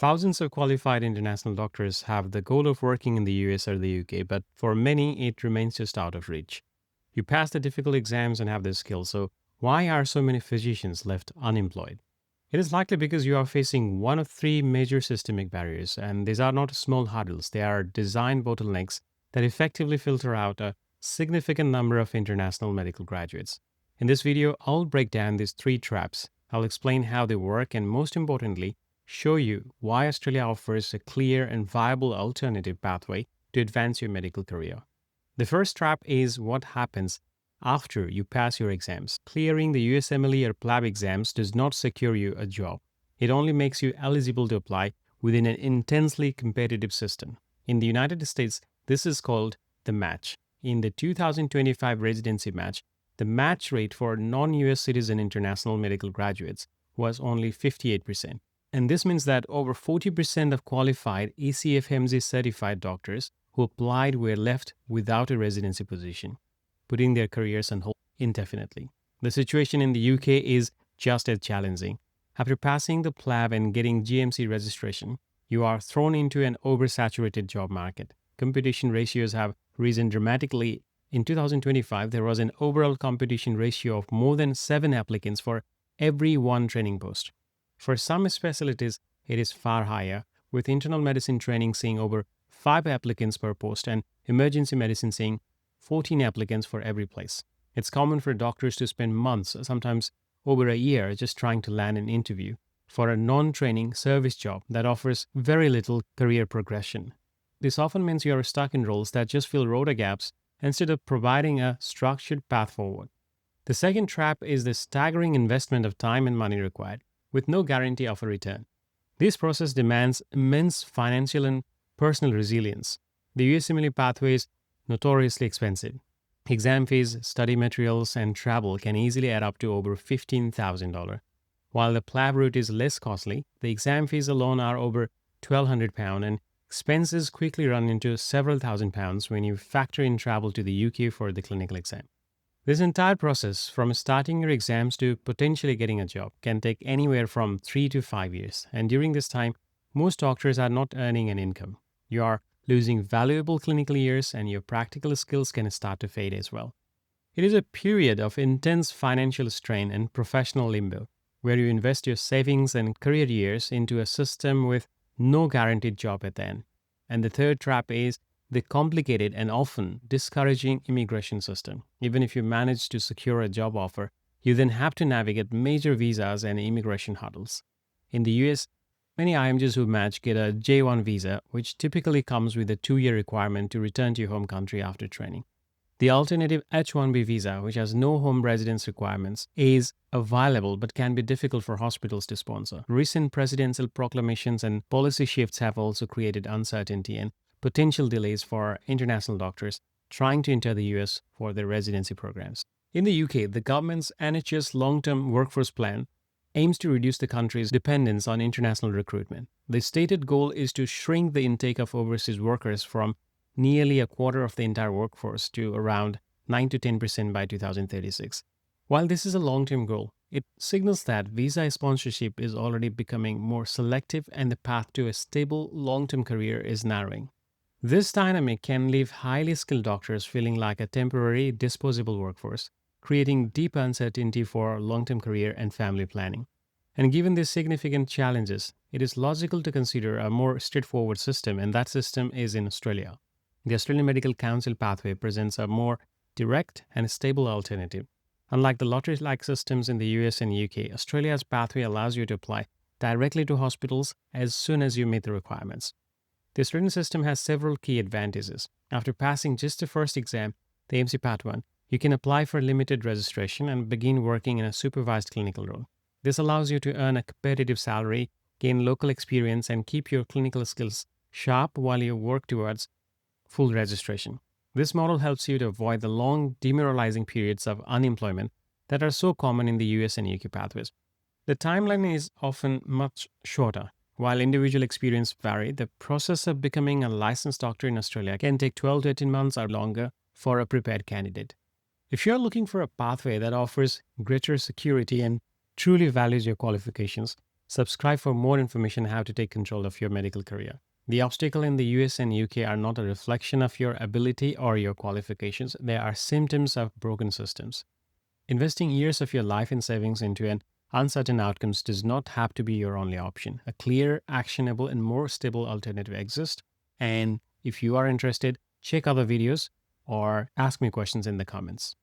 Thousands of qualified international doctors have the goal of working in the US or the UK, but for many, it remains just out of reach. You pass the difficult exams and have the skills, so why are so many physicians left unemployed? It is likely because you are facing one of three major systemic barriers, and these are not small hurdles, they are design bottlenecks that effectively filter out a significant number of international medical graduates. In this video, I'll break down these three traps. I'll explain how they work and, most importantly, show you why Australia offers a clear and viable alternative pathway to advance your medical career. The first trap is what happens after you pass your exams. Clearing the USMLE or PLAB exams does not secure you a job. It only makes you eligible to apply within an intensely competitive system. In the United States, this is called the match. In the 2025 residency match, the match rate for non-US citizen international medical graduates was only 58%. And this means that over 40% of qualified ACFMC certified doctors who applied were left without a residency position, putting their careers on hold indefinitely. The situation in the UK is just as challenging. After passing the PLAB and getting GMC registration, you are thrown into an oversaturated job market. Competition ratios have risen dramatically. In 2025, there was an overall competition ratio of more than 7 applicants for every one training post. For some specialties, it is far higher, with internal medicine training seeing over 5 applicants per post and emergency medicine seeing 14 applicants for every place. It's common for doctors to spend months, sometimes over a year, just trying to land an interview for a non-training service job that offers very little career progression. This often means you are stuck in roles that just fill rota gaps instead of providing a structured path forward. The second trap is the staggering investment of time and money required, with no guarantee of a return. This process demands immense financial and personal resilience. The USMLE pathway is notoriously expensive. Exam fees, study materials, and travel can easily add up to over $15,000. While the PLAB route is less costly, the exam fees alone are over £1,200, and expenses quickly run into several £1,000s when you factor in travel to the UK for the clinical exam. This entire process, from starting your exams to potentially getting a job, can take anywhere from 3 to 5 years. And during this time, most doctors are not earning an income. You are losing valuable clinical years, and your practical skills can start to fade as well. It is a period of intense financial strain and professional limbo, where you invest your savings and career years into a system with no guaranteed job at the end. And the third trap is the complicated and often discouraging immigration system. Even if you manage to secure a job offer, you then have to navigate major visas and immigration hurdles. In the US, many IMGs who match get a J1 visa, which typically comes with a 2-year requirement to return to your home country after training. The alternative H1B visa, which has no home residence requirements, is available but can be difficult for hospitals to sponsor. Recent presidential proclamations and policy shifts have also created uncertainty and potential delays for international doctors trying to enter the US for their residency programs. In the UK, the government's NHS long-term workforce plan aims to reduce the country's dependence on international recruitment. The stated goal is to shrink the intake of overseas workers from nearly a quarter of the entire workforce to around 9 to 10% by 2036. While this is a long-term goal, it signals that visa sponsorship is already becoming more selective and the path to a stable long-term career is narrowing. This dynamic can leave highly skilled doctors feeling like a temporary, disposable workforce, creating deep uncertainty for long-term career and family planning. And given these significant challenges, it is logical to consider a more straightforward system, and that system is in Australia. The Australian Medical Council pathway presents a more direct and stable alternative. Unlike the lottery-like systems in the US and UK, Australia's pathway allows you to apply directly to hospitals as soon as you meet the requirements. This written system has several key advantages. After passing just the first exam, the AMC Part 1, you can apply for limited registration and begin working in a supervised clinical role. This allows you to earn a competitive salary, gain local experience, and keep your clinical skills sharp while you work towards full registration. This model helps you to avoid the long, demoralizing periods of unemployment that are so common in the US and UK pathways. The timeline is often much shorter. While individual experience vary, the process of becoming a licensed doctor in Australia can take 12 to 18 months or longer for a prepared candidate. If you're looking for a pathway that offers greater security and truly values your qualifications, Subscribe for more information on how to take control of your medical career. The obstacles in the US and UK are not a reflection of your ability or your qualifications, they are symptoms of broken systems. Investing years of your life in savings into an uncertain outcomes does not have to be your only option. A clear, actionable, and more stable alternative exists. And if you are interested, check other videos or ask me questions in the comments.